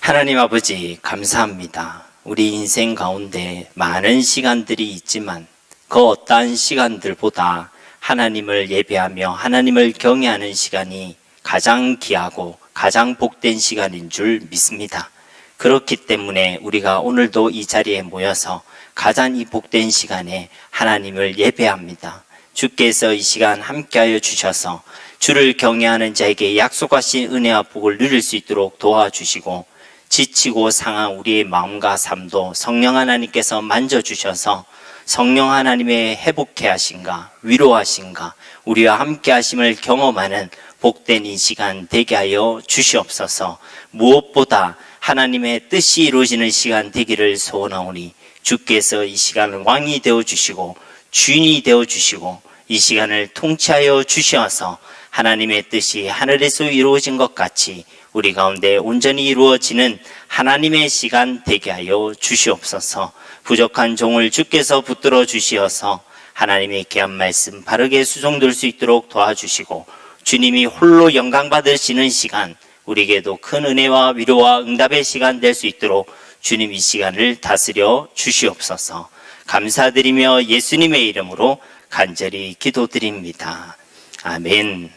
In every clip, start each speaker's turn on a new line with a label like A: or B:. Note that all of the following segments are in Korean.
A: 하나님 아버지 감사합니다. 우리 인생 가운데 많은 시간들이 있지만 그 어떠한 시간들보다 하나님을 예배하며 하나님을 경외하는 시간이 가장 귀하고 가장 복된 시간인 줄 믿습니다. 그렇기 때문에 우리가 오늘도 이 자리에 모여서 가장 이 복된 시간에 하나님을 예배합니다. 주께서 이 시간 함께하여 주셔서 주를 경외하는 자에게 약속하신 은혜와 복을 누릴 수 있도록 도와주시고 지치고 상한 우리의 마음과 삶도 성령 하나님께서 만져주셔서 성령 하나님의 회복해 하신가 위로하신가 우리와 함께 하심을 경험하는 복된 이 시간 되게 하여 주시옵소서. 무엇보다 하나님의 뜻이 이루어지는 시간 되기를 소원하오니 주께서 이 시간을 왕이 되어주시고 주인이 되어주시고 이 시간을 통치하여 주셔서 하나님의 뜻이 하늘에서 이루어진 것 같이 우리 가운데 온전히 이루어지는 하나님의 시간 되게 하여 주시옵소서. 부족한 종을 주께서 붙들어 주시어서 하나님의 귀한 말씀 바르게 수종될 수 있도록 도와주시고 주님이 홀로 영광 받으시는 시간 우리에게도 큰 은혜와 위로와 응답의 시간 될 수 있도록 주님 이 시간을 다스려 주시옵소서. 감사드리며 예수님의 이름으로 간절히 기도드립니다. 아멘.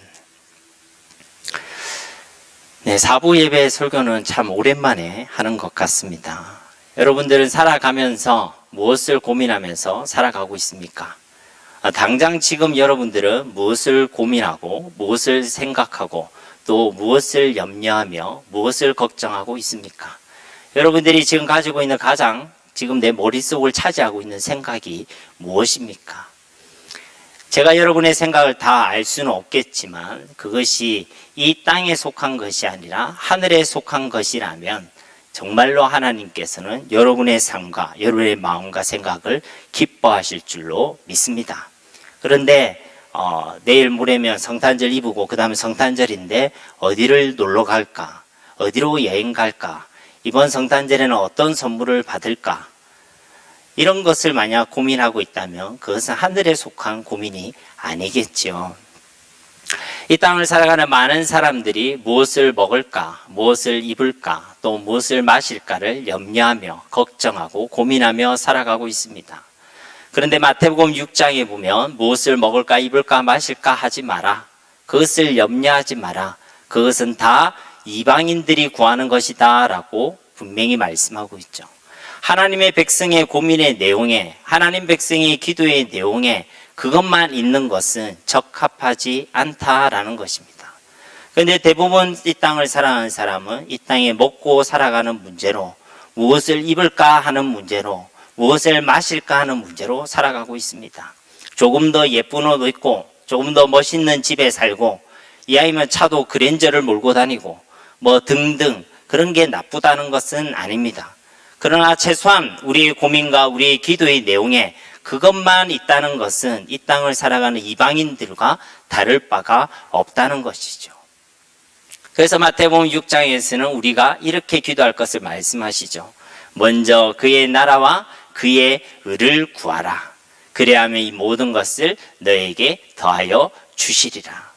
A: 네, 4부 예배 설교는 참 오랜만에 하는 것 같습니다. 여러분들은 살아가면서 무엇을 고민하면서 살아가고 있습니까? 당장 지금 여러분들은 무엇을 고민하고 무엇을 생각하고 또 무엇을 염려하며 무엇을 걱정하고 있습니까? 여러분들이 지금 가지고 있는 가장 지금 내 머릿속을 차지하고 있는 생각이 무엇입니까? 제가 여러분의 생각을 다 알 수는 없겠지만 그것이 이 땅에 속한 것이 아니라 하늘에 속한 것이라면 정말로 하나님께서는 여러분의 삶과 여러분의 마음과 생각을 기뻐하실 줄로 믿습니다. 그런데 내일 모레면 성탄절 이브고 그 다음에 성탄절인데 어디를 놀러 갈까? 어디로 여행 갈까? 이번 성탄절에는 어떤 선물을 받을까? 이런 것을 만약 고민하고 있다면 그것은 하늘에 속한 고민이 아니겠죠. 이 땅을 살아가는 많은 사람들이 무엇을 먹을까, 무엇을 입을까, 또 무엇을 마실까를 염려하며 걱정하고 고민하며 살아가고 있습니다. 그런데 마태복음 6장에 보면 무엇을 먹을까, 입을까, 마실까 하지 마라. 그것을 염려하지 마라. 그것은 다 이방인들이 구하는 것이다 라고 분명히 말씀하고 있죠. 하나님의 백성의 고민의 내용에 하나님 백성의 기도의 내용에 그것만 있는 것은 적합하지 않다라는 것입니다. 그런데 대부분 이 땅을 살아가는 사람은 이 땅에 먹고 살아가는 문제로 무엇을 입을까 하는 문제로 무엇을 마실까 하는 문제로 살아가고 있습니다. 조금 더 예쁜 옷 입고 조금 더 멋있는 집에 살고 이왕이면 차도 그랜저를 몰고 다니고 뭐 등등 그런 게 나쁘다는 것은 아닙니다. 그러나 최소한 우리의 고민과 우리의 기도의 내용에 그것만 있다는 것은 이 땅을 살아가는 이방인들과 다를 바가 없다는 것이죠. 그래서 마태복음 6장에서는 우리가 이렇게 기도할 것을 말씀하시죠. 먼저 그의 나라와 그의 의를 구하라. 그래야만 이 모든 것을 너에게 더하여 주시리라.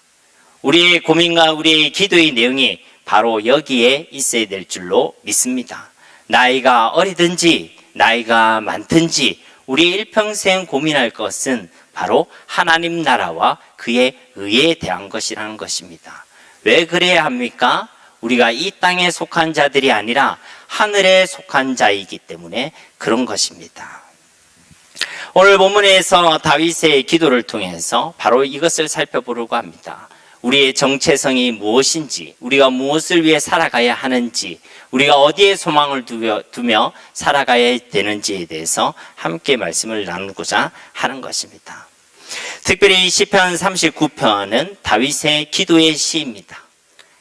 A: 우리의 고민과 우리의 기도의 내용이 바로 여기에 있어야 될 줄로 믿습니다. 나이가 어리든지 나이가 많든지 우리 일평생 고민할 것은 바로 하나님 나라와 그의 의에 대한 것이라는 것입니다. 왜 그래야 합니까? 우리가 이 땅에 속한 자들이 아니라 하늘에 속한 자이기 때문에 그런 것입니다. 오늘 본문에서 다윗의 기도를 통해서 바로 이것을 살펴보려고 합니다. 우리의 정체성이 무엇인지, 우리가 무엇을 위해 살아가야 하는지, 우리가 어디에 소망을 두며 살아가야 되는지에 대해서 함께 말씀을 나누고자 하는 것입니다. 특별히 시편 39편은 다윗의 기도의 시입니다.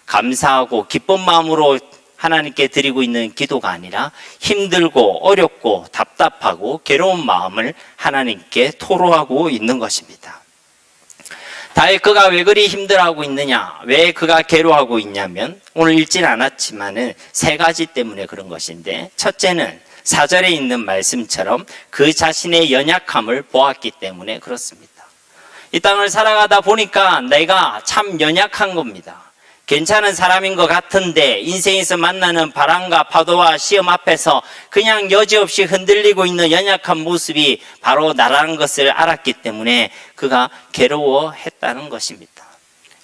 A: 감사하고 기쁜 마음으로 하나님께 드리고 있는 기도가 아니라 힘들고 어렵고 답답하고 괴로운 마음을 하나님께 토로하고 있는 것입니다. 다윗 그가 왜 그리 힘들어하고 있느냐, 왜 그가 괴로워하고 있냐면 오늘 읽진 않았지만은 세 가지 때문에 그런 것인데, 첫째는 4절에 있는 말씀처럼 그 자신의 연약함을 보았기 때문에 그렇습니다. 이 땅을 살아가다 보니까 내가 참 연약한 겁니다. 괜찮은 사람인 것 같은데 인생에서 만나는 바람과 파도와 시험 앞에서 그냥 여지없이 흔들리고 있는 연약한 모습이 바로 나라는 것을 알았기 때문에 그가 괴로워했다는 것입니다.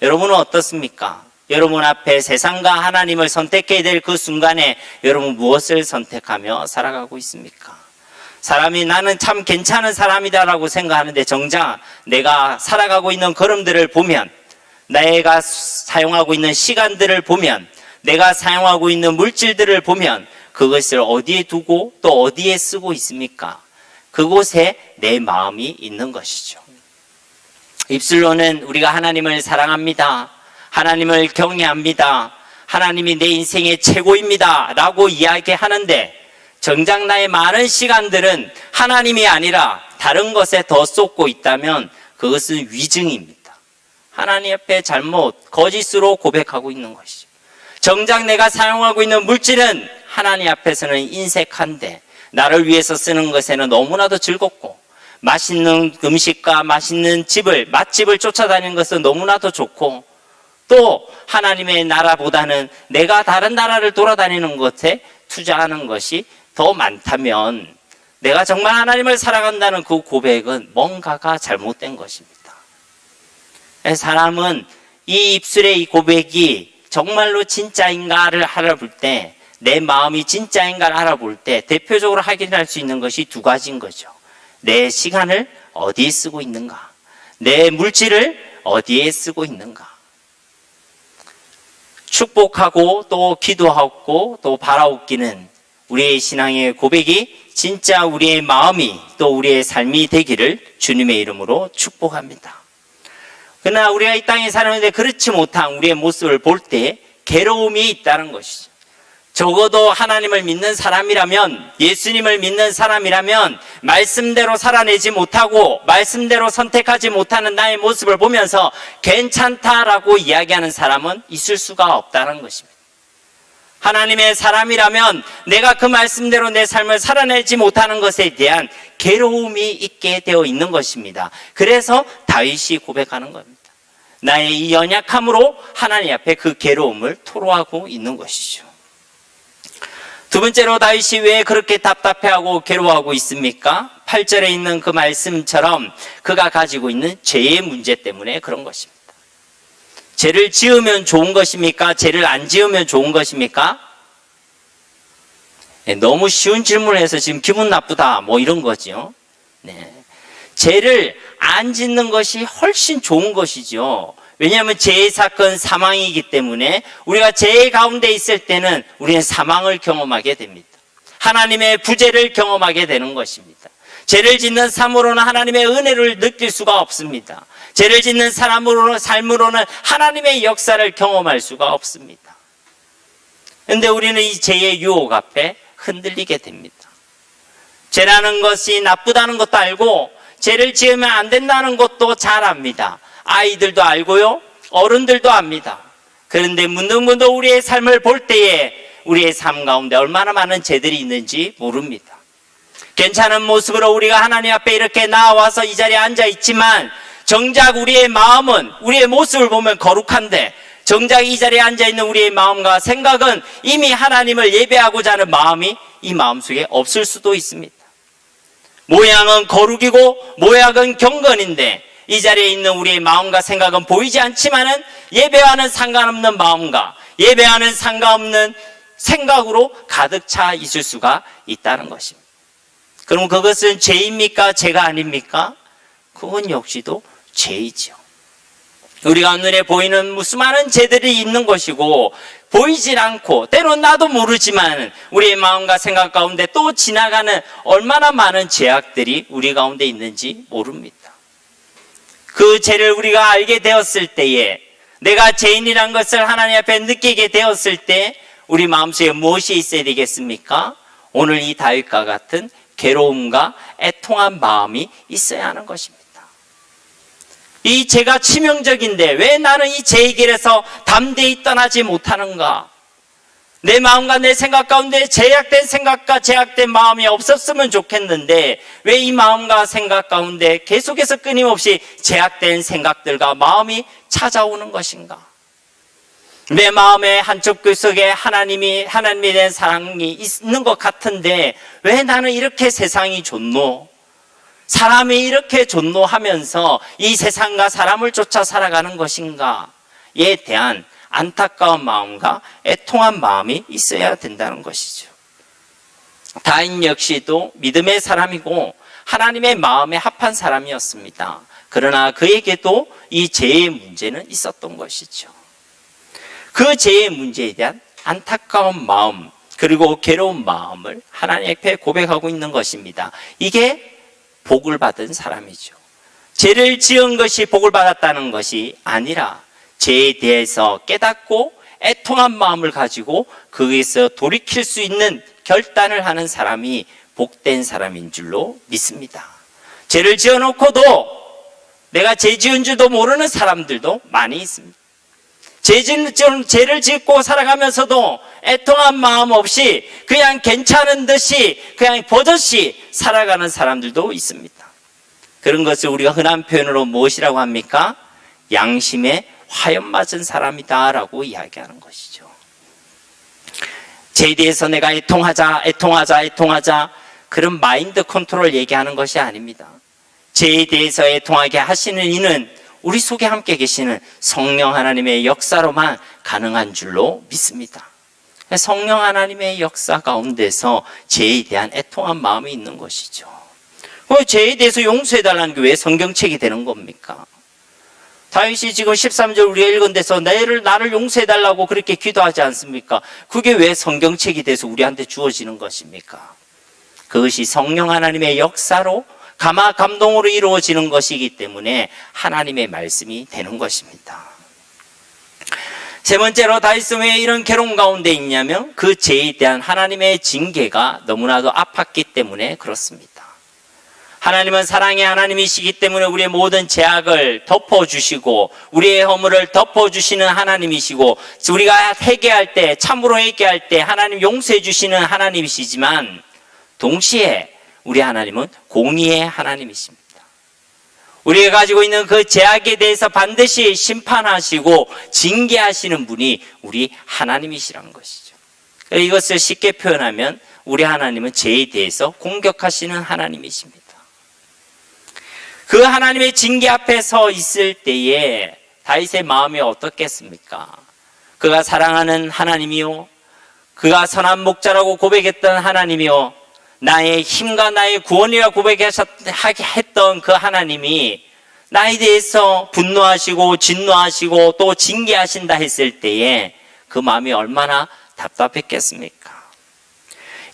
A: 여러분은 어떻습니까? 여러분 앞에 세상과 하나님을 선택해야 될 그 순간에 여러분 무엇을 선택하며 살아가고 있습니까? 사람이 나는 참 괜찮은 사람이다라고 생각하는데 정작 내가 살아가고 있는 걸음들을 보면, 내가 사용하고 있는 시간들을 보면, 내가 사용하고 있는 물질들을 보면 그것을 어디에 두고 또 어디에 쓰고 있습니까? 그곳에 내 마음이 있는 것이죠. 입술로는 우리가 하나님을 사랑합니다, 하나님을 경외합니다, 하나님이 내 인생의 최고입니다 라고 이야기하는데 정작 나의 많은 시간들은 하나님이 아니라 다른 것에 더 쏟고 있다면 그것은 위증입니다. 하나님 앞에 잘못, 거짓으로 고백하고 있는 것이죠. 정작 내가 사용하고 있는 물질은 하나님 앞에서는 인색한데 나를 위해서 쓰는 것에는 너무나도 즐겁고, 맛있는 음식과 맛있는 맛집을 쫓아다니는 것은 너무나도 좋고, 또 하나님의 나라보다는 내가 다른 나라를 돌아다니는 것에 투자하는 것이 더 많다면 내가 정말 하나님을 살아간다는 그 고백은 뭔가가 잘못된 것입니다. 사람은 이 입술의 이 고백이 정말로 진짜인가를 알아볼 때, 내 마음이 진짜인가를 알아볼 때 대표적으로 확인할 수 있는 것이 두 가지인 거죠. 내 시간을 어디에 쓰고 있는가, 내 물질을 어디에 쓰고 있는가. 축복하고 또 기도하고 또 바라옵기는 우리의 신앙의 고백이 진짜 우리의 마음이 또 우리의 삶이 되기를 주님의 이름으로 축복합니다. 그러나 우리가 이 땅에 사는데 그렇지 못한 우리의 모습을 볼 때 괴로움이 있다는 것이죠. 적어도 하나님을 믿는 사람이라면, 예수님을 믿는 사람이라면 말씀대로 살아내지 못하고 말씀대로 선택하지 못하는 나의 모습을 보면서 괜찮다라고 이야기하는 사람은 있을 수가 없다는 것입니다. 하나님의 사람이라면 내가 그 말씀대로 내 삶을 살아내지 못하는 것에 대한 괴로움이 있게 되어 있는 것입니다. 그래서 다윗이 고백하는 겁니다. 나의 이 연약함으로 하나님 앞에 그 괴로움을 토로하고 있는 것이죠. 두 번째로 다윗이 왜 그렇게 답답해하고 괴로워하고 있습니까? 8절에 있는 그 말씀처럼 그가 가지고 있는 죄의 문제 때문에 그런 것입니다. 죄를 지으면 좋은 것입니까? 죄를 안 지으면 좋은 것입니까? 네, 너무 쉬운 질문을 해서 지금 기분 나쁘다 뭐 이런 거죠. 네. 죄를 안 짓는 것이 훨씬 좋은 것이죠. 왜냐하면 죄의 사건 사망이기 때문에 우리가 죄의 가운데 있을 때는 우리는 사망을 경험하게 됩니다. 하나님의 부재를 경험하게 되는 것입니다. 죄를 짓는 삶으로는 하나님의 은혜를 느낄 수가 없습니다. 죄를 짓는 삶으로는 하나님의 역사를 경험할 수가 없습니다. 그런데 우리는 이 죄의 유혹 앞에 흔들리게 됩니다. 죄라는 것이 나쁘다는 것도 알고 죄를 지으면 안 된다는 것도 잘 압니다. 아이들도 알고요, 어른들도 압니다. 그런데 문득문득 우리의 삶을 볼 때에 우리의 삶 가운데 얼마나 많은 죄들이 있는지 모릅니다. 괜찮은 모습으로 우리가 하나님 앞에 이렇게 나와서 이 자리에 앉아 있지만 정작 우리의 마음은, 우리의 모습을 보면 거룩한데 정작 이 자리에 앉아 있는 우리의 마음과 생각은 이미 하나님을 예배하고자 하는 마음이 이 마음속에 없을 수도 있습니다. 모양은 거룩이고 모양은 경건인데 이 자리에 있는 우리의 마음과 생각은 보이지 않지만은 예배와는 상관없는 마음과 예배와는 상관없는 생각으로 가득 차 있을 수가 있다는 것입니다. 그럼 그것은 죄입니까? 죄가 아닙니까? 그건 역시도 죄이죠. 우리가 눈에 보이는 수많은 죄들이 있는 것이고 보이질 않고 때론 나도 모르지만 우리의 마음과 생각 가운데 또 지나가는 얼마나 많은 죄악들이 우리 가운데 있는지 모릅니다. 그 죄를 우리가 알게 되었을 때에, 내가 죄인이란 것을 하나님 앞에 느끼게 되었을 때 우리 마음속에 무엇이 있어야 되겠습니까? 오늘 이 다윗과 같은 괴로움과 애통한 마음이 있어야 하는 것입니다. 이 죄가 치명적인데 왜 나는 이 죄의 길에서 담대히 떠나지 못하는가? 내 마음과 내 생각 가운데 제약된 생각과 제약된 마음이 없었으면 좋겠는데 왜 이 마음과 생각 가운데 계속해서 끊임없이 제약된 생각들과 마음이 찾아오는 것인가? 내 마음의 한쪽 구석에 하나님에 대한 사랑이 있는 것 같은데 왜 나는 이렇게 세상이 좋노? 사람이 이렇게 좋노 하면서 이 세상과 사람을 쫓아 살아가는 것인가에 대한 안타까운 마음과 애통한 마음이 있어야 된다는 것이죠. 다인 역시도 믿음의 사람이고 하나님의 마음에 합한 사람이었습니다. 그러나 그에게도 이 죄의 문제는 있었던 것이죠. 그 죄의 문제에 대한 안타까운 마음 그리고 괴로운 마음을 하나님 앞에 고백하고 있는 것입니다. 이게 복을 받은 사람이죠. 죄를 지은 것이 복을 받았다는 것이 아니라 죄에 대해서 깨닫고 애통한 마음을 가지고 거기에서 돌이킬 수 있는 결단을 하는 사람이 복된 사람인 줄로 믿습니다. 죄를 지어놓고도 내가 죄 지은 줄도 모르는 사람들도 많이 있습니다. 죄를 짓고 살아가면서도 애통한 마음 없이 그냥 괜찮은 듯이 그냥 버젓이 살아가는 사람들도 있습니다. 그런 것을 우리가 흔한 표현으로 무엇이라고 합니까? 양심에 화염 맞은 사람이다 라고 이야기하는 것이죠. 죄에 대해서 내가 애통하자 그런 마인드 컨트롤 얘기하는 것이 아닙니다. 죄에 대해서 애통하게 하시는 이는 우리 속에 함께 계시는 성령 하나님의 역사로만 가능한 줄로 믿습니다. 성령 하나님의 역사 가운데서 죄에 대한 애통한 마음이 있는 것이죠. 죄에 대해서 용서해달라는 게 왜 성경책이 되는 겁니까? 다윗이 지금 13절 우리가 읽은 데서 나를 용서해달라고 그렇게 기도하지 않습니까? 그게 왜 성경책이 돼서 우리한테 주어지는 것입니까? 그것이 성령 하나님의 역사로 감동으로 이루어지는 것이기 때문에 하나님의 말씀이 되는 것입니다. 세 번째로 다윗은 왜 이런 괴로움 가운데 있냐면 그 죄에 대한 하나님의 징계가 너무나도 아팠기 때문에 그렇습니다. 하나님은 사랑의 하나님이시기 때문에 우리의 모든 죄악을 덮어주시고 우리의 허물을 덮어주시는 하나님이시고 우리가 회개할 때 참으로 회개할 때 하나님 용서해 주시는 하나님이시지만 동시에 우리 하나님은 공의의 하나님이십니다. 우리가 가지고 있는 그 죄악에 대해서 반드시 심판하시고 징계하시는 분이 우리 하나님이시라는 것이죠. 이것을 쉽게 표현하면 우리 하나님은 죄에 대해서 공격하시는 하나님이십니다. 그 하나님의 징계 앞에 서 있을 때에 다윗의 마음이 어떻겠습니까? 그가 사랑하는 하나님이요, 그가 선한 목자라고 고백했던 하나님이요, 나의 힘과 나의 구원이라 고백했던 그 하나님이 나에 대해서 분노하시고 진노하시고 또 징계하신다 했을 때에 그 마음이 얼마나 답답했겠습니까?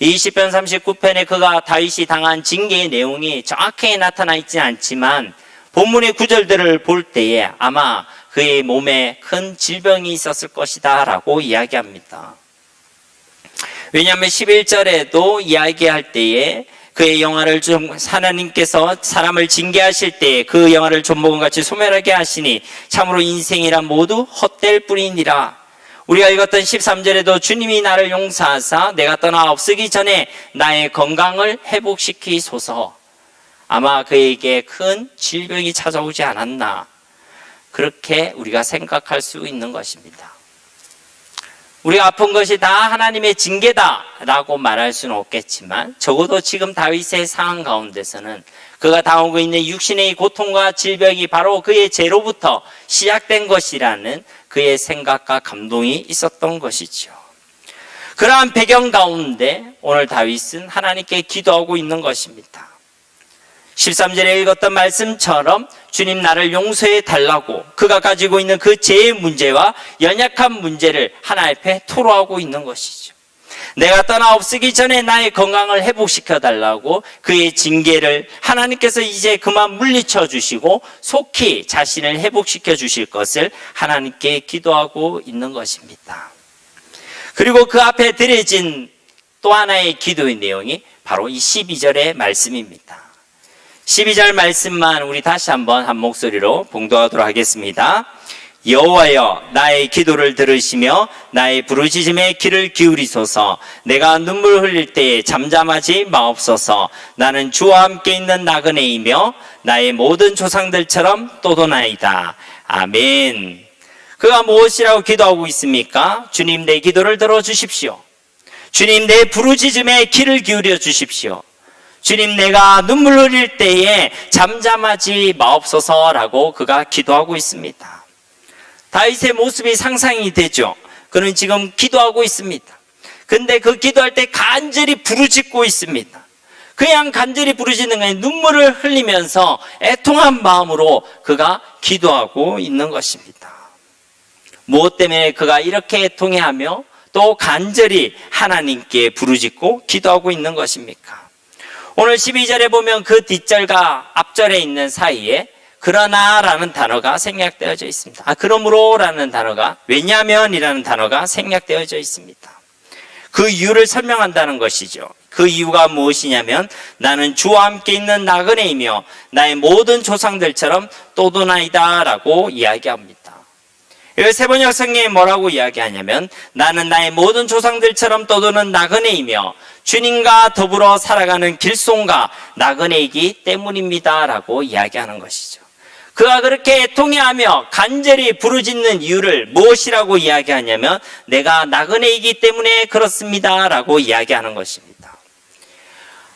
A: 이 시편 39편에 그가 다윗이 당한 징계의 내용이 정확하게 나타나 있지는 않지만 본문의 구절들을 볼 때에 아마 그의 몸에 큰 질병이 있었을 것이다 라고 이야기합니다. 왜냐하면 11절에도 이야기할 때에 그의 영화를 하나님께서 사람을 징계하실 때에 그 영화를 존목은같이 소멸하게 하시니 참으로 인생이란 모두 헛될 뿐이니라. 우리가 읽었던 13절에도 주님이 나를 용서하사 내가 떠나 없으기 전에 나의 건강을 회복시키소서. 아마 그에게 큰 질병이 찾아오지 않았나 그렇게 우리가 생각할 수 있는 것입니다. 우리가 아픈 것이 다 하나님의 징계다라고 말할 수는 없겠지만 적어도 지금 다윗의 상황 가운데서는 그가 당하고 있는 육신의 고통과 질병이 바로 그의 죄로부터 시작된 것이라는 그의 생각과 감동이 있었던 것이죠. 그러한 배경 가운데 오늘 다윗은 하나님께 기도하고 있는 것입니다. 13절에 읽었던 말씀처럼 주님 나를 용서해 달라고 그가 가지고 있는 그 죄의 문제와 연약한 문제를 하나님 앞에 토로하고 있는 것이죠. 내가 떠나 없으기 전에 나의 건강을 회복시켜 달라고 그의 징계를 하나님께서 이제 그만 물리쳐 주시고 속히 자신을 회복시켜 주실 것을 하나님께 기도하고 있는 것입니다. 그리고 그 앞에 드려진 또 하나의 기도의 내용이 바로 이 12절의 말씀입니다. 12절 말씀만 우리 다시 한번 한 목소리로 봉독하도록 하겠습니다. 여호와여 나의 기도를 들으시며 나의 부르짖음에 귀를 기울이소서. 내가 눈물 흘릴 때에 잠잠하지 마옵소서. 나는 주와 함께 있는 나그네이며 나의 모든 조상들처럼 또도나이다. 아멘. 그가 무엇이라고 기도하고 있습니까? 주님, 내 기도를 들어주십시오. 주님, 내 부르짖음에 귀를 기울여 주십시오. 주님, 내가 눈물 흘릴 때에 잠잠하지 마옵소서라고 그가 기도하고 있습니다. 다윗의 모습이 상상이 되죠. 그는 지금 기도하고 있습니다. 근데 그 기도할 때 간절히 부르짖고 있습니다. 그냥 간절히 부르짖는 게 아니라 눈물을 흘리면서 애통한 마음으로 그가 기도하고 있는 것입니다. 무엇 때문에 그가 이렇게 애통해하며 또 간절히 하나님께 부르짖고 기도하고 있는 것입니까? 오늘 12절에 보면 그 뒷절과 앞절에 있는 사이에 그러나 라는 단어가 생략되어져 있습니다. 그러므로 라는 단어가, 왜냐하면 이라는 단어가 생략되어져 있습니다. 그 이유를 설명한다는 것이죠. 그 이유가 무엇이냐면 나는 주와 함께 있는 나그네이며 나의 모든 조상들처럼 또도나이다 라고 이야기합니다. 세번역 성경에 뭐라고 이야기하냐면 나는 나의 모든 조상들처럼 떠도는 나그네이며 주님과 더불어 살아가는 길송가 나그네이기 때문입니다 라고 이야기하는 것이죠. 그가 그렇게 애통해하며 간절히 부르짖는 이유를 무엇이라고 이야기하냐면 내가 나그네이기 때문에 그렇습니다 라고 이야기하는 것입니다.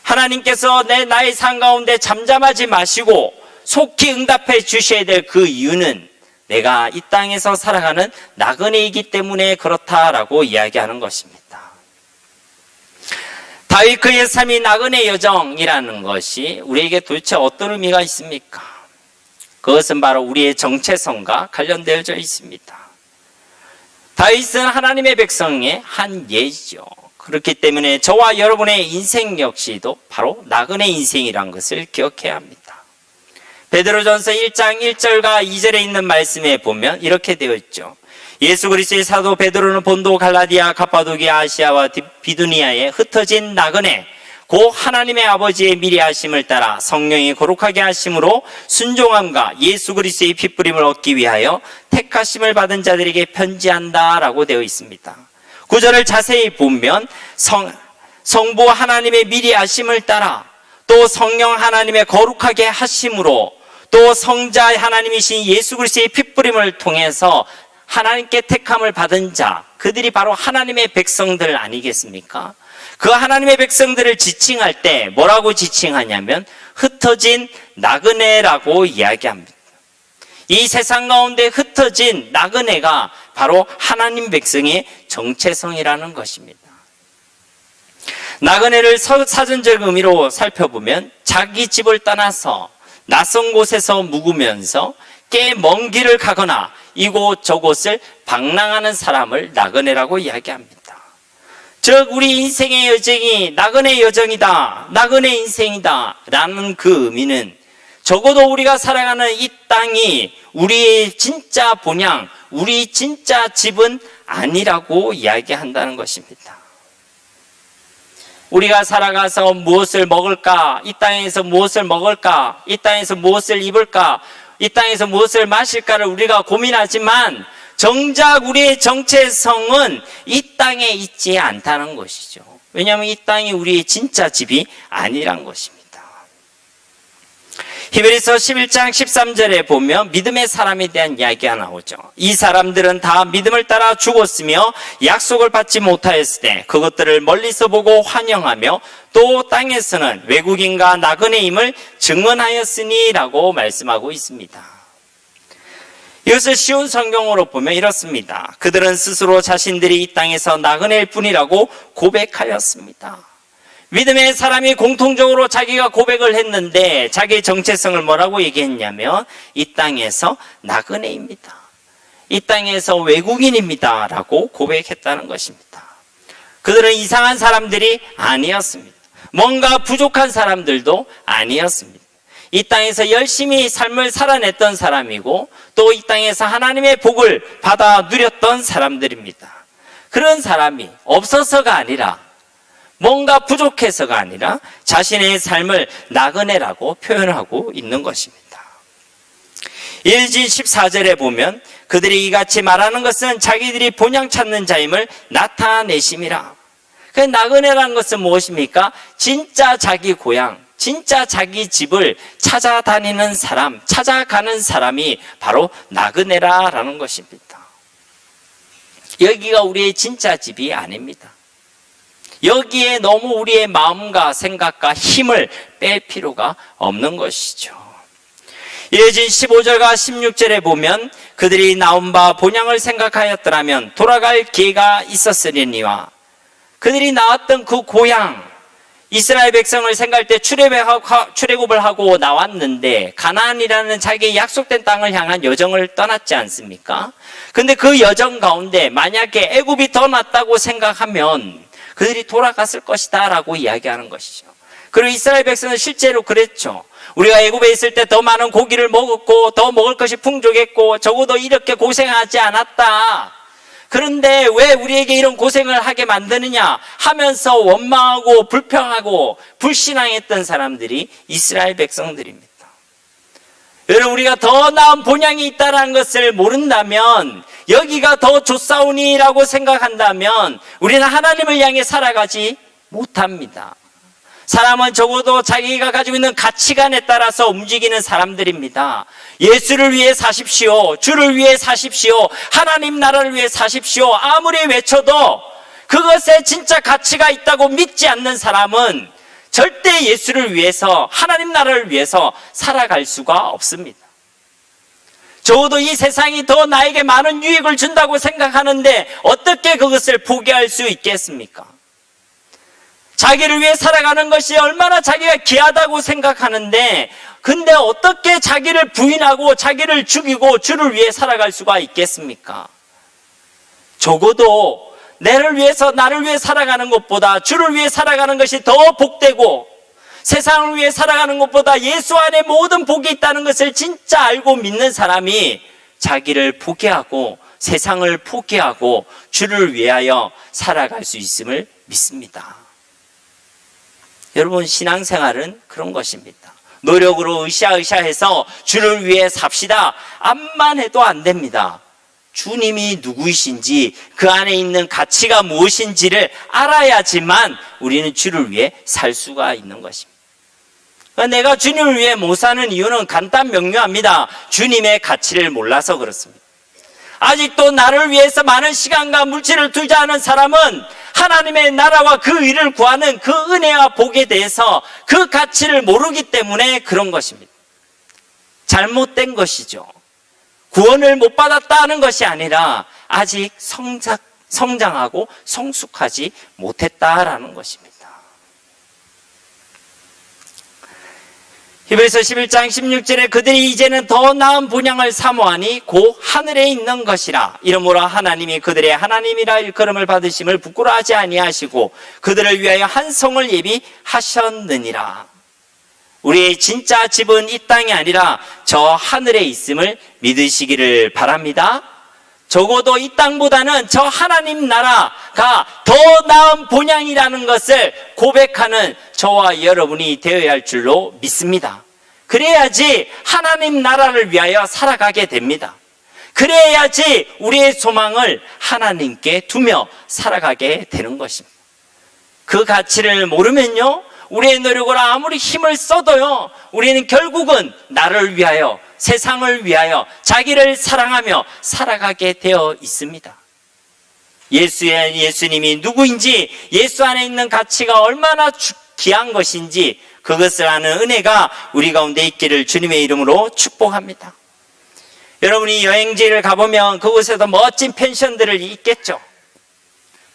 A: 하나님께서 나의 삶 가운데 잠잠하지 마시고 속히 응답해 주셔야 될 그 이유는 내가 이 땅에서 살아가는 나그네이기 때문에 그렇다라고 이야기하는 것입니다. 다윗 그의 삶이 나그네 여정이라는 것이 우리에게 도대체 어떤 의미가 있습니까? 그것은 바로 우리의 정체성과 관련되어져 있습니다. 다윗은 하나님의 백성의 한 예죠. 그렇기 때문에 저와 여러분의 인생 역시도 바로 나그네 인생이란 것을 기억해야 합니다. 베드로전서 1장 1절과 2절에 있는 말씀에 보면 이렇게 되어 있죠. 예수 그리스도의 사도 베드로는 본도, 갈라디아, 갑바도기아, 아시아와 비두니아에 흩어진 나그네 고 하나님의 아버지의 미리 하심을 따라 성령이 거룩하게 하심으로 순종함과 예수 그리스도의 핏부림을 얻기 위하여 택하심을 받은 자들에게 편지한다라고 되어 있습니다. 구절을 자세히 보면 성부 하나님의 미리 하심을 따라 또 성령 하나님의 거룩하게 하심으로 또 성자 하나님이신 예수 그리스도의 핏부림을 통해서 하나님께 택함을 받은 자, 그들이 바로 하나님의 백성들 아니겠습니까? 그 하나님의 백성들을 지칭할 때 뭐라고 지칭하냐면 흩어진 나그네라고 이야기합니다. 이 세상 가운데 흩어진 나그네가 바로 하나님 백성의 정체성이라는 것입니다. 나그네를 사전적 의미로 살펴보면 자기 집을 떠나서 낯선 곳에서 묵으면서 꽤 먼 길을 가거나 이곳 저곳을 방랑하는 사람을 나그네라고 이야기합니다. 즉 우리 인생의 여정이 나그네 여정이다, 나그네 인생이다 라는 그 의미는 적어도 우리가 살아가는 이 땅이 우리의 진짜 본향, 우리 진짜 집은 아니라고 이야기한다는 것입니다. 우리가 살아가서 무엇을 먹을까? 이 땅에서 무엇을 먹을까? 이 땅에서 무엇을 입을까? 이 땅에서 무엇을 마실까를 우리가 고민하지만 정작 우리의 정체성은 이 땅에 있지 않다는 것이죠. 왜냐하면 이 땅이 우리의 진짜 집이 아니란 것입니다. 히브리서 11장 13절에 보면 믿음의 사람에 대한 이야기가 나오죠. 이 사람들은 다 믿음을 따라 죽었으며 약속을 받지 못하였을 때 그것들을 멀리서 보고 환영하며 또 땅에서는 외국인과 나그네임을 증언하였으니 라고 말씀하고 있습니다. 이것을 쉬운 성경으로 보면 이렇습니다. 그들은 스스로 자신들이 이 땅에서 나그네일 뿐이라고 고백하였습니다. 믿음의 사람이 공통적으로 자기가 고백을 했는데 자기의 정체성을 뭐라고 얘기했냐면 이 땅에서 나그네입니다. 이 땅에서 외국인입니다 라고 고백했다는 것입니다. 그들은 이상한 사람들이 아니었습니다. 뭔가 부족한 사람들도 아니었습니다. 이 땅에서 열심히 삶을 살아냈던 사람이고 또 이 땅에서 하나님의 복을 받아 누렸던 사람들입니다. 그런 사람이 없어서가 아니라 뭔가 부족해서가 아니라 자신의 삶을 나그네라고 표현하고 있는 것입니다. 1진 14절에 보면 그들이 이같이 말하는 것은 자기들이 본향 찾는 자임을 나타내심이라. 그 나그네라는 것은 무엇입니까? 진짜 자기 고향, 진짜 자기 집을 찾아다니는 사람, 찾아가는 사람이 바로 나그네라라는 것입니다. 여기가 우리의 진짜 집이 아닙니다. 여기에 너무 우리의 마음과 생각과 힘을 뺄 필요가 없는 것이죠. 이어진 15절과 16절에 보면 그들이 나온 바 본향을 생각하였더라면 돌아갈 기회가 있었으리니와, 그들이 나왔던 그 고향, 이스라엘 백성을 생각할 때 출애굽을 하고 나왔는데 가나안이라는 자기의 약속된 땅을 향한 여정을 떠났지 않습니까? 근데 그 여정 가운데 만약에 애굽이 더 낫다고 생각하면 그들이 돌아갔을 것이다 라고 이야기하는 것이죠. 그리고 이스라엘 백성은 실제로 그랬죠. 우리가 애굽에 있을 때 더 많은 고기를 먹었고 더 먹을 것이 풍족했고 적어도 이렇게 고생하지 않았다. 그런데 왜 우리에게 이런 고생을 하게 만드느냐 하면서 원망하고 불평하고 불신앙했던 사람들이 이스라엘 백성들입니다. 여러분, 우리가 더 나은 본향이 있다는 것을 모른다면, 여기가 더 좋사오니라고 생각한다면 우리는 하나님을 향해 살아가지 못합니다. 사람은 적어도 자기가 가지고 있는 가치관에 따라서 움직이는 사람들입니다. 예수를 위해 사십시오, 주를 위해 사십시오, 하나님 나라를 위해 사십시오 아무리 외쳐도 그것에 진짜 가치가 있다고 믿지 않는 사람은 절대 예수를 위해서, 하나님 나라를 위해서 살아갈 수가 없습니다. 적어도 이 세상이 더 나에게 많은 유익을 준다고 생각하는데 어떻게 그것을 포기할 수 있겠습니까? 자기를 위해 살아가는 것이 얼마나 자기가 귀하다고 생각하는데, 근데 어떻게 자기를 부인하고 자기를 죽이고 주를 위해 살아갈 수가 있겠습니까? 적어도 나를 위해 살아가는 것보다 주를 위해 살아가는 것이 더 복되고, 세상을 위해 살아가는 것보다 예수 안에 모든 복이 있다는 것을 진짜 알고 믿는 사람이 자기를 포기하고 세상을 포기하고 주를 위하여 살아갈 수 있음을 믿습니다. 여러분, 신앙생활은 그런 것입니다. 노력으로 으쌰으쌰해서 주를 위해 삽시다 암만 해도 안 됩니다. 주님이 누구이신지, 그 안에 있는 가치가 무엇인지를 알아야지만 우리는 주를 위해 살 수가 있는 것입니다. 내가 주님을 위해 못 사는 이유는 간단 명료합니다. 주님의 가치를 몰라서 그렇습니다. 아직도 나를 위해서 많은 시간과 물질을 투자하는 사람은 하나님의 나라와 그 의를 구하는 그 은혜와 복에 대해서 그 가치를 모르기 때문에 그런 것입니다. 잘못된 것이죠. 구원을 못 받았다는 것이 아니라 아직 성장하고 성숙하지 못했다라는 것입니다. 히브리서 11장 16절에 그들이 이제는 더 나은 본향을 사모하니 곧 하늘에 있는 것이라. 이러므로 하나님이 그들의 하나님이라 일컬음을 받으심을 부끄러워하지 아니하시고 그들을 위하여 한 성을 예비하셨느니라. 우리의 진짜 집은 이 땅이 아니라 저 하늘에 있음을 믿으시기를 바랍니다. 적어도 이 땅보다는 저 하나님 나라가 더 나은 본향이라는 것을 고백하는 저와 여러분이 되어야 할 줄로 믿습니다. 그래야지 하나님 나라를 위하여 살아가게 됩니다. 그래야지 우리의 소망을 하나님께 두며 살아가게 되는 것입니다. 그 가치를 모르면요, 우리의 노력으로 아무리 힘을 써도요, 우리는 결국은 나를 위하여, 세상을 위하여, 자기를 사랑하며 살아가게 되어 있습니다. 예수님이 누구인지, 예수 안에 있는 가치가 얼마나 귀한 것인지 그것을 아는 은혜가 우리 가운데 있기를 주님의 이름으로 축복합니다. 여러분이 여행지를 가보면 그곳에도 멋진 펜션들을 있겠죠.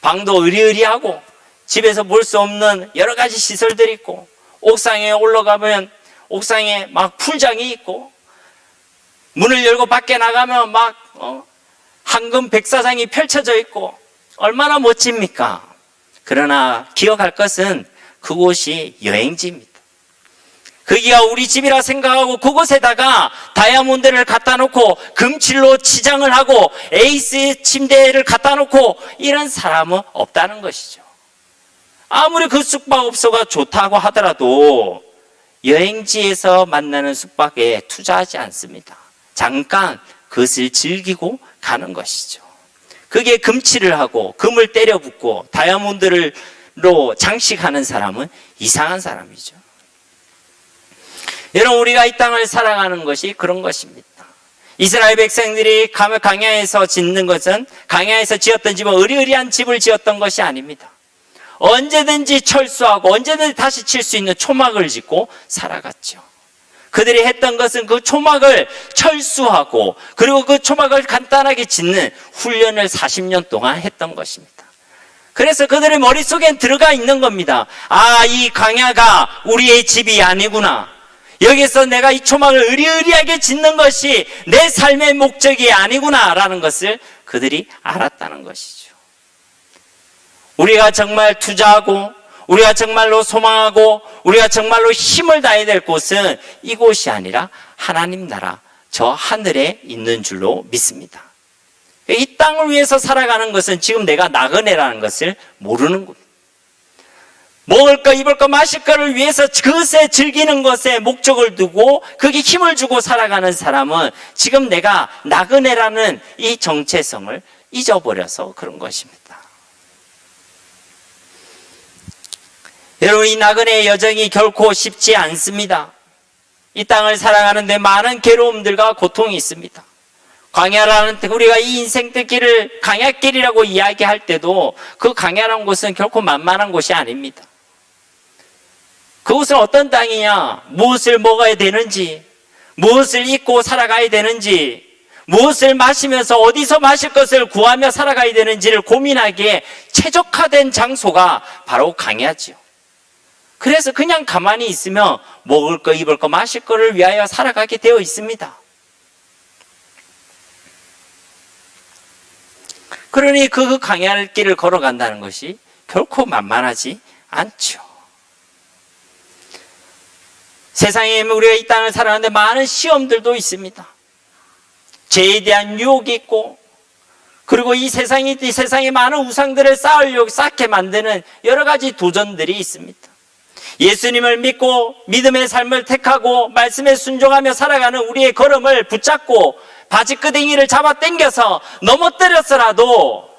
A: 방도 으리으리하고 집에서 볼 수 없는 여러 가지 시설들이 있고, 옥상에 올라가면 옥상에 막 풀장이 있고, 문을 열고 밖에 나가면 막 황금 백사장이 펼쳐져 있고, 얼마나 멋집니까? 그러나 기억할 것은 그곳이 여행지입니다. 거기가 우리 집이라 생각하고 그곳에다가 다이아몬드를 갖다 놓고 금칠로 치장을 하고 에이스 침대를 갖다 놓고 이런 사람은 없다는 것이죠. 아무리 그 숙박업소가 좋다고 하더라도 여행지에서 만나는 숙박에 투자하지 않습니다. 잠깐 그것을 즐기고 가는 것이죠. 그게 금칠을 하고 금을 때려 붓고 다이아몬드로 장식하는 사람은 이상한 사람이죠. 여러분, 우리가 이 땅을 살아가는 것이 그런 것입니다. 이스라엘 백성들이 광야에서 짓는 것은, 광야에서 지었던 집은 으리으리한 집을 지었던 것이 아닙니다. 언제든지 철수하고 언제든지 다시 칠 수 있는 초막을 짓고 살아갔죠. 그들이 했던 것은 그 초막을 철수하고 그리고 그 초막을 간단하게 짓는 훈련을 40년 동안 했던 것입니다. 그래서 그들의 머릿속엔 들어가 있는 겁니다. 아, 이 광야가 우리의 집이 아니구나. 여기서 내가 이 초막을 으리으리하게 짓는 것이 내 삶의 목적이 아니구나 라는 것을 그들이 알았다는 것이죠. 우리가 정말 투자하고 우리가 정말로 소망하고 우리가 정말로 힘을 다해야 될 곳은 이곳이 아니라 하나님 나라, 저 하늘에 있는 줄로 믿습니다. 이 땅을 위해서 살아가는 것은 지금 내가 나그네라는 것을 모르는 겁니다. 먹을 거, 입을 거, 마실 거를 위해서 그것에 즐기는 것에 목적을 두고 그게 힘을 주고 살아가는 사람은 지금 내가 나그네라는 이 정체성을 잊어버려서 그런 것입니다. 여러분, 이 나그네의 여정이 결코 쉽지 않습니다. 이 땅을 살아가는데 많은 괴로움들과 고통이 있습니다. 광야라는, 우리가 이 인생길을 광야길이라고 이야기할 때도 그 광야라는 곳은 결코 만만한 곳이 아닙니다. 그곳은 어떤 땅이냐, 무엇을 먹어야 되는지, 무엇을 입고 살아가야 되는지, 무엇을 마시면서 어디서 마실 것을 구하며 살아가야 되는지를 고민하기에 최적화된 장소가 바로 광야지요. 그래서 그냥 가만히 있으면 먹을 거, 입을 거, 마실 거를 위하여 살아가게 되어 있습니다. 그러니 그 광야길을 걸어간다는 것이 결코 만만하지 않죠. 세상에 우리가 이 땅을 살아가는데 많은 시험들도 있습니다. 죄에 대한 유혹이 있고, 그리고 이 세상에 많은 우상들을 쌓게 만드는 여러 가지 도전들이 있습니다. 예수님을 믿고 믿음의 삶을 택하고 말씀에 순종하며 살아가는 우리의 걸음을 붙잡고 바지끄댕이를 잡아 당겨서 넘어뜨렸어라도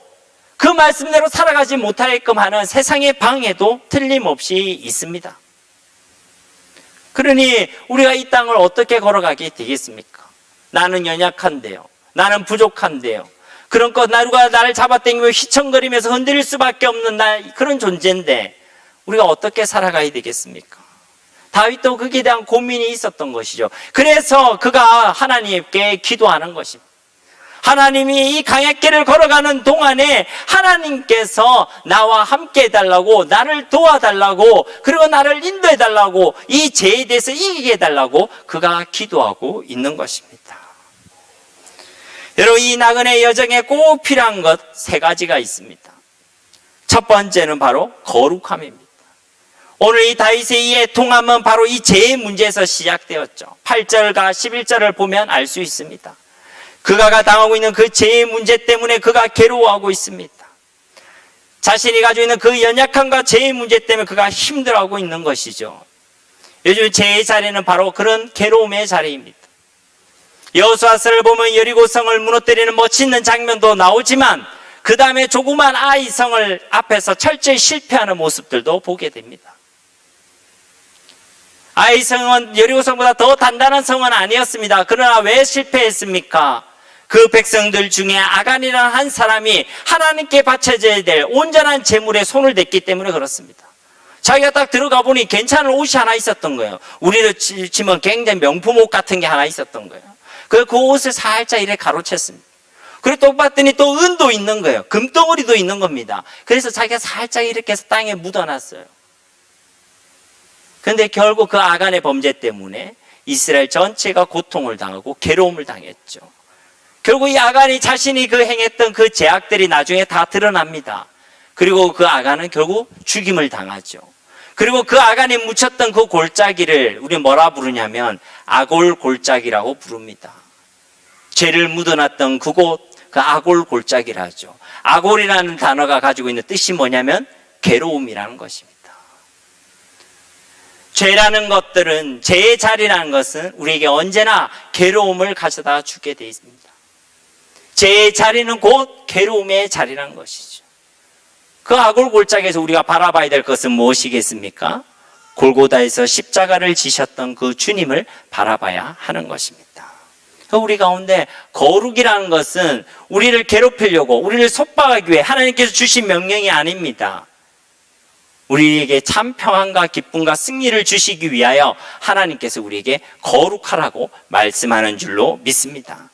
A: 그 말씀대로 살아가지 못하게끔 하는 세상의 방해도 틀림없이 있습니다. 그러니 우리가 이 땅을 어떻게 걸어가게 되겠습니까? 나는 연약한데요, 나는 부족한데요, 그런 것 누가 나를 잡아당기며 휘청거리면서 흔들릴 수밖에 없는 그런 존재인데 우리가 어떻게 살아가야 되겠습니까? 다윗도 거기에 대한 고민이 있었던 것이죠. 그래서 그가 하나님께 기도하는 것입니다. 하나님이 이 광야길을 걸어가는 동안에 하나님께서 나와 함께 해달라고, 나를 도와달라고, 그리고 나를 인도해달라고, 이 죄에 대해서 이기게 해달라고 그가 기도하고 있는 것입니다. 여러분, 이 나그네 여정에 꼭 필요한 것 세 가지가 있습니다. 첫 번째는 바로 거룩함입니다. 오늘 이 다윗의 이 애통함은 바로 이 죄의 문제에서 시작되었죠. 8절과 11절을 보면 알 수 있습니다. 그가 당하고 있는 그 죄의 문제 때문에 그가 괴로워하고 있습니다. 자신이 가지고 있는 그 연약함과 죄의 문제 때문에 그가 힘들어하고 있는 것이죠. 요즘 죄의 자리는 바로 그런 괴로움의 자리입니다. 여호수아서를 보면 여리고성을 무너뜨리는 멋있는 장면도 나오지만 그 다음에 조그만 아이 성을 앞에서 철저히 실패하는 모습들도 보게 됩니다. 아이 성은 여리고성보다 더 단단한 성은 아니었습니다. 그러나 왜 실패했습니까? 그 백성들 중에 아간이라는 한 사람이 하나님께 바쳐져야 될 온전한 제물에 손을 댔기 때문에 그렇습니다. 자기가 딱 들어가 보니 괜찮은 옷이 하나 있었던 거예요. 우리로 치면 굉장히 명품 옷 같은 게 하나 있었던 거예요. 그 옷을 살짝 이렇게 가로챘습니다. 그리고 또 봤더니 또 은도 있는 거예요. 금덩어리도 있는 겁니다. 그래서 자기가 살짝 이렇게 해서 땅에 묻어놨어요. 그런데 결국 그 아간의 범죄 때문에 이스라엘 전체가 고통을 당하고 괴로움을 당했죠. 결국 이 아간이 자신이 행했던 그 죄악들이 나중에 다 드러납니다. 그리고 그 아간은 결국 죽임을 당하죠. 그리고 그 아간이 묻혔던 그 골짜기를 우리 뭐라 부르냐면 아골 골짜기라고 부릅니다. 죄를 묻어놨던 그곳, 그 아골 골짜기라 하죠. 아골이라는 단어가 가지고 있는 뜻이 뭐냐면 괴로움이라는 것입니다. 죄라는 것들은, 죄의 자리라는 것은 우리에게 언제나 괴로움을 가져다 주게 되어 있습니다. 죄의 자리는 곧 괴로움의 자리라는 것이죠. 그 아골 골짜기에서 우리가 바라봐야 될 것은 무엇이겠습니까? 골고다에서 십자가를 지셨던 그 주님을 바라봐야 하는 것입니다. 우리 가운데 거룩이라는 것은 우리를 괴롭히려고, 우리를 속박하기 위해 하나님께서 주신 명령이 아닙니다. 우리에게 참 평안과 기쁨과 승리를 주시기 위하여 하나님께서 우리에게 거룩하라고 말씀하는 줄로 믿습니다.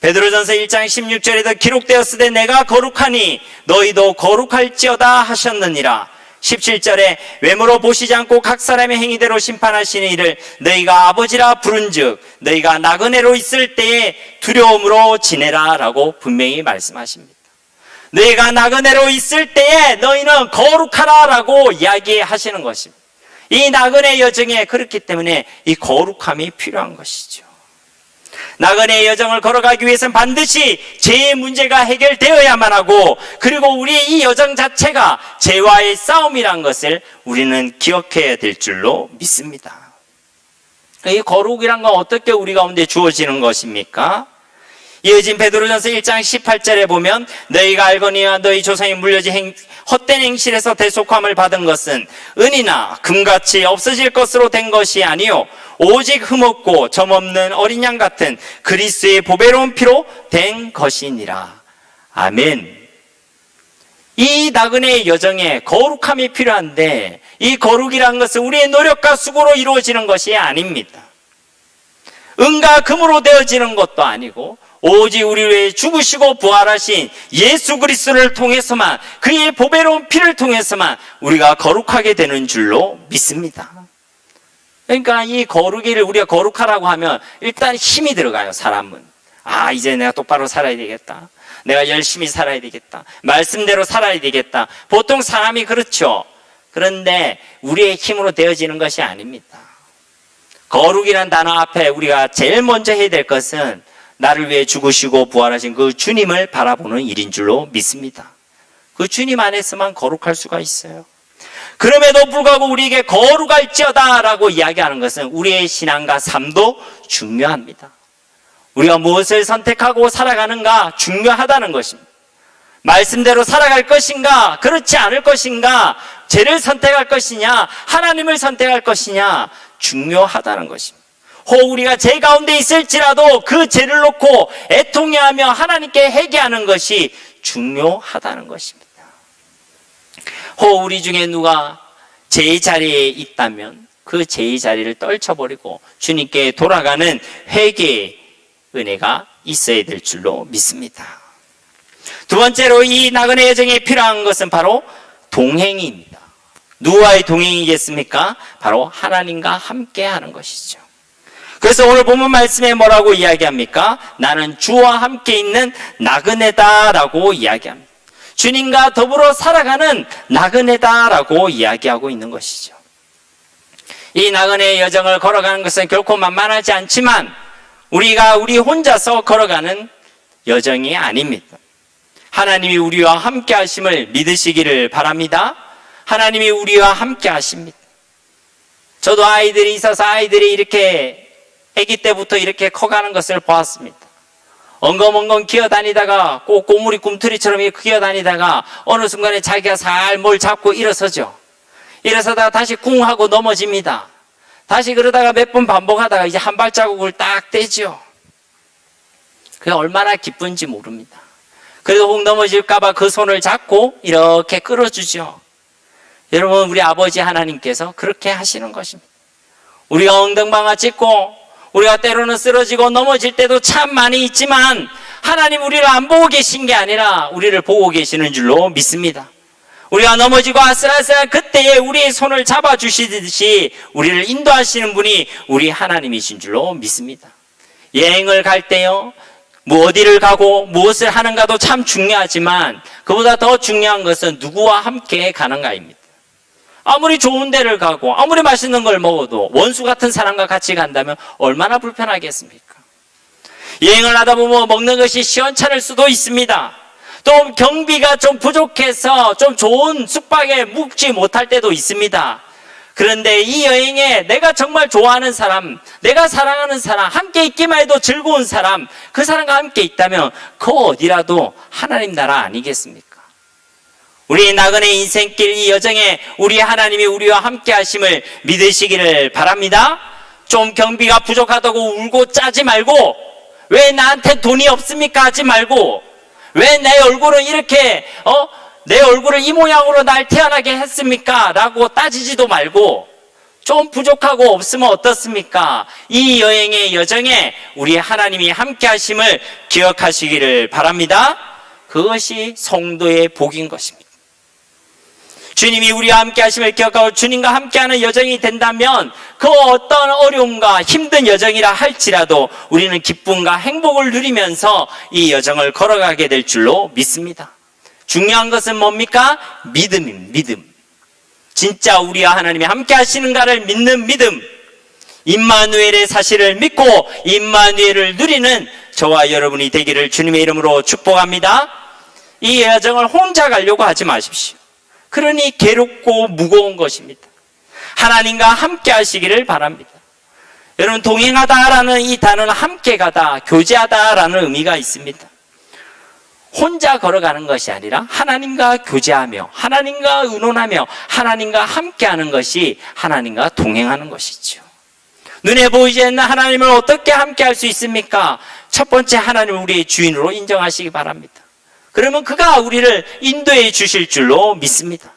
A: 베드로전서 1장 16절에도 기록되었으되 내가 거룩하니 너희도 거룩할지어다 하셨느니라. 17절에 외모로 보시지 않고 각 사람의 행위대로 심판하시는 이를 너희가 아버지라 부른즉 너희가 나그네로 있을 때에 두려움으로 지내라 라고 분명히 말씀하십니다. 너희가 나그네로 있을 때에 너희는 거룩하라 라고 이야기하시는 것입니다. 이 나그네 여정에 그렇기 때문에 이 거룩함이 필요한 것이죠. 나그네의 여정을 걸어가기 위해서는 반드시 죄의 문제가 해결되어야만 하고, 그리고 우리의 이 여정 자체가 죄와의 싸움이란 것을 우리는 기억해야 될 줄로 믿습니다. 이 거룩이란 건 어떻게 우리 가운데 주어지는 것입니까? 이어진 베드로전서 1장 18절에 보면 너희가 알거니와 너희 조상이 물려진 헛된 행실에서 대속함을 받은 것은 은이나 금같이 없어질 것으로 된 것이 아니요 오직 흠없고 점없는 어린 양 같은 그리스도의 보배로운 피로 된 것이니라. 아멘. 이 나그네의 여정에 거룩함이 필요한데, 이 거룩이라는 것은 우리의 노력과 수고로 이루어지는 것이 아닙니다. 은과 금으로 되어지는 것도 아니고 오직 우리 위해 죽으시고 부활하신 예수 그리스도를 통해서만, 그의 보배로운 피를 통해서만 우리가 거룩하게 되는 줄로 믿습니다. 그러니까 이 거룩이를 우리가 거룩하라고 하면 일단 힘이 들어가요. 사람은 이제 내가 똑바로 살아야 되겠다, 내가 열심히 살아야 되겠다, 말씀대로 살아야 되겠다. 보통 사람이 그렇죠. 그런데 우리의 힘으로 되어지는 것이 아닙니다. 거룩이란 단어 앞에 우리가 제일 먼저 해야 될 것은 나를 위해 죽으시고 부활하신 그 주님을 바라보는 일인 줄로 믿습니다. 그 주님 안에서만 거룩할 수가 있어요. 그럼에도 불구하고 우리에게 거룩할지어다 라고 이야기하는 것은 우리의 신앙과 삶도 중요합니다. 우리가 무엇을 선택하고 살아가는가 중요하다는 것입니다. 말씀대로 살아갈 것인가, 그렇지 않을 것인가, 죄를 선택할 것이냐, 하나님을 선택할 것이냐, 중요하다는 것입니다. 혹 우리가 죄 가운데 있을지라도 그 죄를 놓고 애통해하며 하나님께 회개하는 것이 중요하다는 것입니다. 혹 우리 중에 누가 죄의 자리에 있다면 그 죄의 자리를 떨쳐버리고 주님께 돌아가는 회개의 은혜가 있어야 될 줄로 믿습니다. 두 번째로 이 나그네 여정에 필요한 것은 바로 동행입니다. 누구와의 동행이겠습니까? 바로 하나님과 함께 하는 것이죠. 그래서 오늘 본문 말씀에 뭐라고 이야기합니까? 나는 주와 함께 있는 나그네다라고 이야기합니다. 주님과 더불어 살아가는 나그네다라고 이야기하고 있는 것이죠. 이 나그네의 여정을 걸어가는 것은 결코 만만하지 않지만 우리가 우리 혼자서 걸어가는 여정이 아닙니다. 하나님이 우리와 함께 하심을 믿으시기를 바랍니다. 하나님이 우리와 함께 하십니다. 저도 아이들이 있어서 아이들이 이렇게 아기 때부터 이렇게 커가는 것을 보았습니다. 엉검엉검 기어다니다가 꼭 꼬물이 꿈틀이처럼 기어다니다가 어느 순간에 자기가 살 뭘 잡고 일어서죠. 일어서다가 다시 쿵 하고 넘어집니다. 다시 그러다가 몇 번 반복하다가 이제 한 발자국을 딱 떼죠. 그게 얼마나 기쁜지 모릅니다. 그래도 혹 넘어질까봐 그 손을 잡고 이렇게 끌어주죠. 여러분, 우리 아버지 하나님께서 그렇게 하시는 것입니다. 우리가 엉덩방아 찢고 우리가 때로는 쓰러지고 넘어질 때도 참 많이 있지만 하나님 우리를 안 보고 계신 게 아니라 우리를 보고 계시는 줄로 믿습니다. 우리가 넘어지고 아슬아슬한 그때에 우리의 손을 잡아주시듯이 우리를 인도하시는 분이 우리 하나님이신 줄로 믿습니다. 여행을 갈 때요, 어디를 가고 무엇을 하는가도 참 중요하지만 그보다 더 중요한 것은 누구와 함께 가는가입니다. 아무리 좋은 데를 가고 아무리 맛있는 걸 먹어도 원수 같은 사람과 같이 간다면 얼마나 불편하겠습니까? 여행을 하다 보면 먹는 것이 시원찮을 수도 있습니다. 또 경비가 좀 부족해서 좀 좋은 숙박에 묵지 못할 때도 있습니다. 그런데 이 여행에 내가 정말 좋아하는 사람, 내가 사랑하는 사람, 함께 있기만 해도 즐거운 사람, 그 사람과 함께 있다면 그 어디라도 하나님 나라 아니겠습니까? 우리 나그네 인생길 이 여정에 우리 하나님이 우리와 함께 하심을 믿으시기를 바랍니다. 좀 경비가 부족하다고 울고 짜지 말고, 왜 나한테 돈이 없습니까? 하지 말고, 왜 내 얼굴은 이렇게, 내 얼굴을 이 모양으로 날 태어나게 했습니까? 라고 따지지도 말고, 좀 부족하고 없으면 어떻습니까? 이 여행의 여정에 우리 하나님이 함께 하심을 기억하시기를 바랍니다. 그것이 성도의 복인 것입니다. 주님이 우리와 함께 하심을 기억하고 주님과 함께하는 여정이 된다면 그 어떤 어려움과 힘든 여정이라 할지라도 우리는 기쁨과 행복을 누리면서 이 여정을 걸어가게 될 줄로 믿습니다. 중요한 것은 뭡니까? 믿음입니다. 믿음. 진짜 우리와 하나님이 함께 하시는가를 믿는 믿음, 임마누엘의 사실을 믿고 임마누엘을 누리는 저와 여러분이 되기를 주님의 이름으로 축복합니다. 이 여정을 혼자 가려고 하지 마십시오. 그러니 괴롭고 무거운 것입니다. 하나님과 함께 하시기를 바랍니다. 여러분, 동행하다라는 이 단어는 함께 가다, 교제하다라는 의미가 있습니다. 혼자 걸어가는 것이 아니라 하나님과 교제하며 하나님과 의논하며 하나님과 함께하는 것이 하나님과 동행하는 것이죠. 눈에 보이지 않는 하나님을 어떻게 함께할 수 있습니까? 첫 번째, 하나님을 우리의 주인으로 인정하시기 바랍니다. 그러면 그가 우리를 인도해 주실 줄로 믿습니다.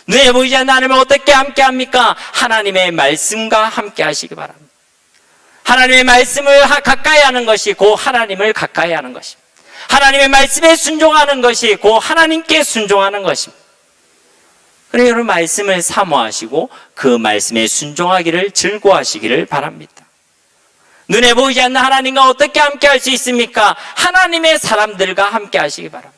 A: 눈에 보이지 않는 하나님을 어떻게 함께합니까? 하나님의 말씀과 함께하시기 바랍니다. 하나님의 말씀을 가까이 하는 것이 곧 하나님을 가까이 하는 것입니다. 하나님의 말씀에 순종하는 것이 곧 하나님께 순종하는 것입니다. 그래서 여러분, 말씀을 사모하시고 그 말씀에 순종하기를 즐거워하시기를 바랍니다. 눈에 보이지 않는 하나님과 어떻게 함께 할 수 있습니까? 하나님의 사람들과 함께 하시기 바랍니다.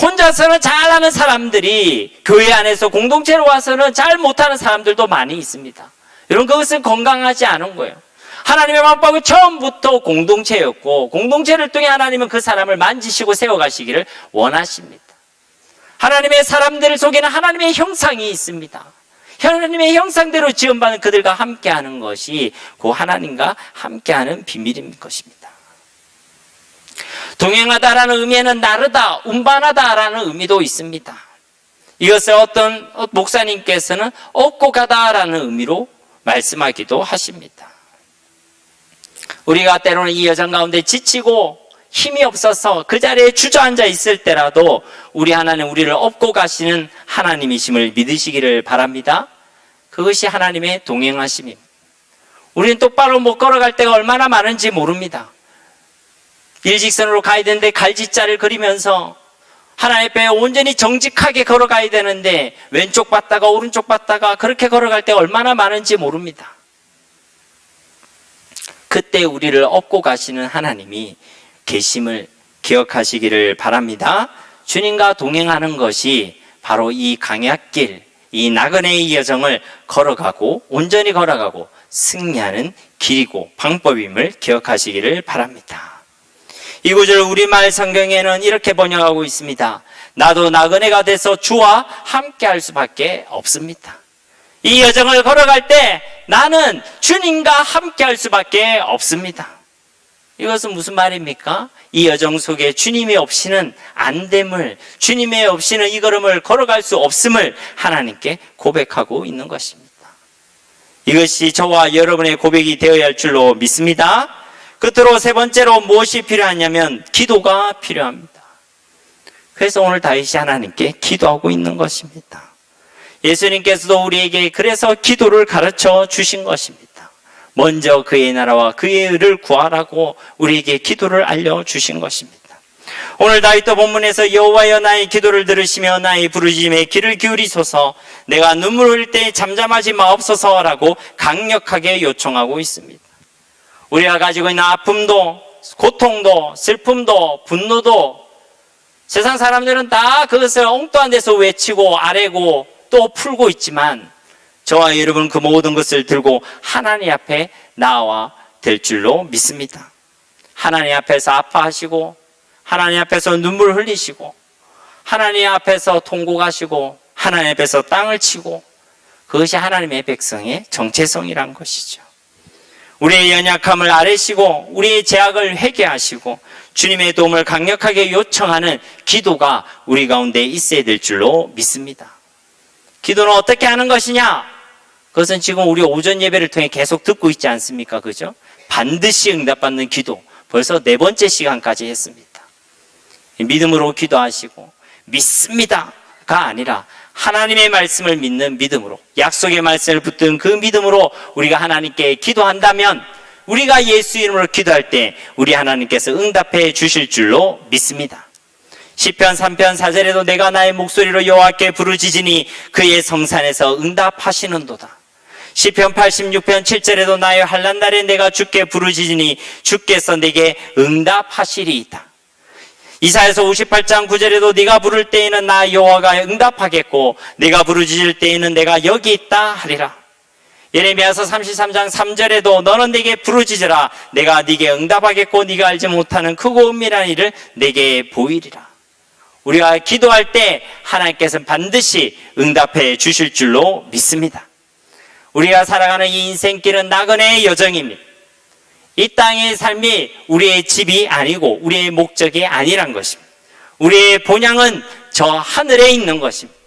A: 혼자서는 잘하는 사람들이 교회 안에서 공동체로 와서는 잘 못하는 사람들도 많이 있습니다. 여러분, 그것은 건강하지 않은 거예요. 하나님의 마음법은 처음부터 공동체였고 공동체를 통해 하나님은 그 사람을 만지시고 세워가시기를 원하십니다. 하나님의 사람들 속에는 하나님의 형상이 있습니다. 하나님의 형상대로 지음받은 그들과 함께하는 것이 그 하나님과 함께하는 비밀인 것입니다. 동행하다라는 의미에는 나르다, 운반하다라는 의미도 있습니다. 이것을 어떤 목사님께서는 업고 가다라는 의미로 말씀하기도 하십니다. 우리가 때로는 이 여정 가운데 지치고 힘이 없어서 그 자리에 주저앉아 있을 때라도 우리 하나님, 우리를 업고 가시는 하나님이심을 믿으시기를 바랍니다. 그것이 하나님의 동행하심입니다. 우리는 똑바로 못 걸어갈 때가 얼마나 많은지 모릅니다. 일직선으로 가야 되는데 갈지자를 그리면서 하나님 앞에 온전히 정직하게 걸어가야 되는데 왼쪽 봤다가 오른쪽 봤다가 그렇게 걸어갈 때가 얼마나 많은지 모릅니다. 그때 우리를 업고 가시는 하나님이 계심을 기억하시기를 바랍니다. 주님과 동행하는 것이 바로 이 강약길, 이 나그네의 여정을 걸어가고 온전히 걸어가고 승리하는 길이고 방법임을 기억하시기를 바랍니다. 이 구절 우리말 성경에는 이렇게 번역하고 있습니다. 나도 나그네가 돼서 주와 함께 할 수밖에 없습니다. 이 여정을 걸어갈 때 나는 주님과 함께 할 수밖에 없습니다. 이것은 무슨 말입니까? 이 여정 속에 주님이 없이는 안 됨을, 주님이 없이는 이 걸음을 걸어갈 수 없음을 하나님께 고백하고 있는 것입니다. 이것이 저와 여러분의 고백이 되어야 할 줄로 믿습니다. 끝으로 세 번째로 무엇이 필요하냐면 기도가 필요합니다. 그래서 오늘 다윗이 하나님께 기도하고 있는 것입니다. 예수님께서도 우리에게 그래서 기도를 가르쳐 주신 것입니다. 먼저 그의 나라와 그의 의를 구하라고 우리에게 기도를 알려주신 것입니다. 오늘 다윗도 본문에서 여호와여 나의 기도를 들으시며 나의 부르짖음에 귀를 기울이소서, 내가 눈물 흘릴 때 잠잠하지 마옵소서라고 강력하게 요청하고 있습니다. 우리가 가지고 있는 아픔도 고통도 슬픔도 분노도 세상 사람들은 다 그것을 엉뚱한 데서 외치고 아뢰고 또 풀고 있지만 저와 여러분은 그 모든 것을 들고 하나님 앞에 나와 될 줄로 믿습니다. 하나님 앞에서 아파하시고 하나님 앞에서 눈물 흘리시고 하나님 앞에서 통곡하시고 하나님 앞에서 땅을 치고 그것이 하나님의 백성의 정체성이란 것이죠. 우리의 연약함을 아뢰시고 우리의 죄악을 회개하시고 주님의 도움을 강력하게 요청하는 기도가 우리 가운데 있어야 될 줄로 믿습니다. 기도는 어떻게 하는 것이냐? 그것은 지금 우리 오전 예배를 통해 계속 듣고 있지 않습니까? 그죠? 반드시 응답받는 기도, 벌써 4번째 시간까지 했습니다. 믿음으로 기도하시고 믿습니다가 아니라 하나님의 말씀을 믿는 믿음으로, 약속의 말씀을 붙든 그 믿음으로 우리가 하나님께 기도한다면, 우리가 예수 이름으로 기도할 때 우리 하나님께서 응답해 주실 줄로 믿습니다. 시편 3편 4절에도 내가 나의 목소리로 여호와께 부르짖으니 그의 성산에서 응답하시는도다. 시편 86편 7절에도 나의 환난 날에 내가 주께 부르짖으니 주께서 내게 응답하시리이다. 이사야서 58장 9절에도 네가 부를 때에는 나 여호와가 응답하겠고 네가 부르짖을 때에는 내가 여기 있다 하리라. 예레미야서 33장 3절에도 너는 내게 부르짖으라 내가 네게 응답하겠고 네가 알지 못하는 크고 은밀한 일을 내게 보이리라. 우리가 기도할 때 하나님께서는 반드시 응답해 주실 줄로 믿습니다. 우리가 살아가는 이 인생길은 나그네의 여정입니다. 이 땅의 삶이 우리의 집이 아니고 우리의 목적이 아니란 것입니다. 우리의 본향은 저 하늘에 있는 것입니다.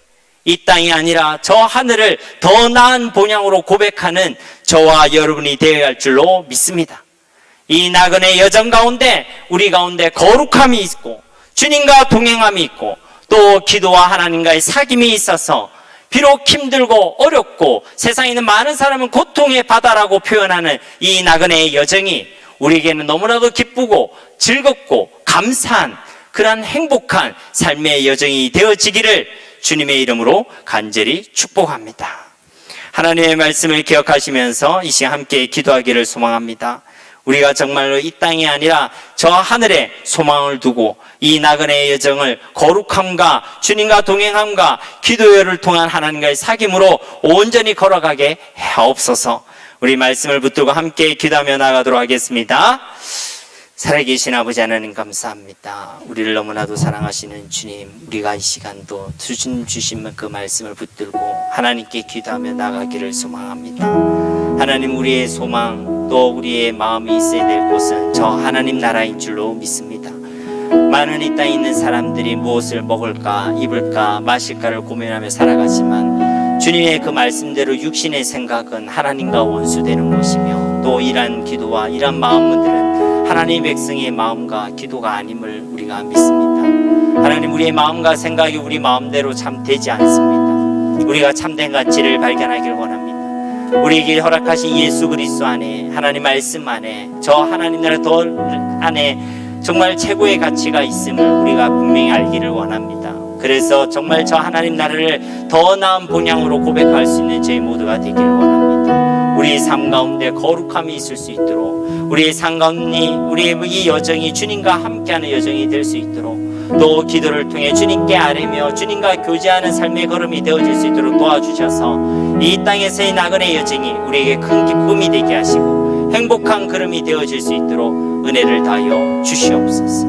A: 이 땅이 아니라 저 하늘을 더 나은 본향으로 고백하는 저와 여러분이 되어야 할 줄로 믿습니다. 이 나그네 여정 가운데 우리 가운데 거룩함이 있고 주님과 동행함이 있고 또 기도와 하나님과의 사귐이 있어서 비록 힘들고 어렵고 세상에 있는 많은 사람은 고통의 바다라고 표현하는 이 나그네의 여정이 우리에게는 너무나도 기쁘고 즐겁고 감사한 그런 행복한 삶의 여정이 되어지기를 주님의 이름으로 간절히 축복합니다. 하나님의 말씀을 기억하시면서 이 시간 함께 기도하기를 소망합니다. 우리가 정말로 이 땅이 아니라 저 하늘에 소망을 두고 이 나그네의 여정을 거룩함과 주님과 동행함과 기도회를 통한 하나님과의 사귐으로 온전히 걸어가게 하옵소서. 우리 말씀을 붙들고 함께 기도하며 나가도록 하겠습니다. 살아계신 아버지 하나님 감사합니다. 우리를 너무나도 사랑하시는 주님, 우리가 이 시간도 주신 그 말씀을 붙들고 하나님께 기도하며 나가기를 소망합니다. 하나님, 우리의 소망 또 우리의 마음이 있어야 될 곳은 저 하나님 나라인 줄로 믿습니다. 많은 이 땅에 있는 사람들이 무엇을 먹을까 입을까 마실까를 고민하며 살아가지만 주님의 그 말씀대로 육신의 생각은 하나님과 원수되는 것이며 또 이러한 기도와 이러한 마음들은 하나님의 백성의 마음과 기도가 아님을 우리가 믿습니다. 하나님, 우리의 마음과 생각이 우리 마음대로 참 되지 않습니다. 우리가 참된 가치를 발견하길 원합니다. 우리에게 허락하신 예수 그리스도 안에, 하나님 말씀 안에, 저 하나님 나라 더 안에 정말 최고의 가치가 있음을 우리가 분명히 알기를 원합니다. 그래서 정말 저 하나님 나라를 더 나은 본향으로 고백할 수 있는 저희 모두가 되기를 원합니다. 우리의 삶 가운데 거룩함이 있을 수 있도록, 우리의 삶 가운데 우리의 이 여정이 주님과 함께하는 여정이 될 수 있도록, 또 기도를 통해 주님께 아뢰며 주님과 교제하는 삶의 걸음이 되어질 수 있도록 도와주셔서 이 땅에서의 나그네 여정이 우리에게 큰 기쁨이 되게 하시고 행복한 걸음이 되어질 수 있도록 은혜를 다하여 주시옵소서.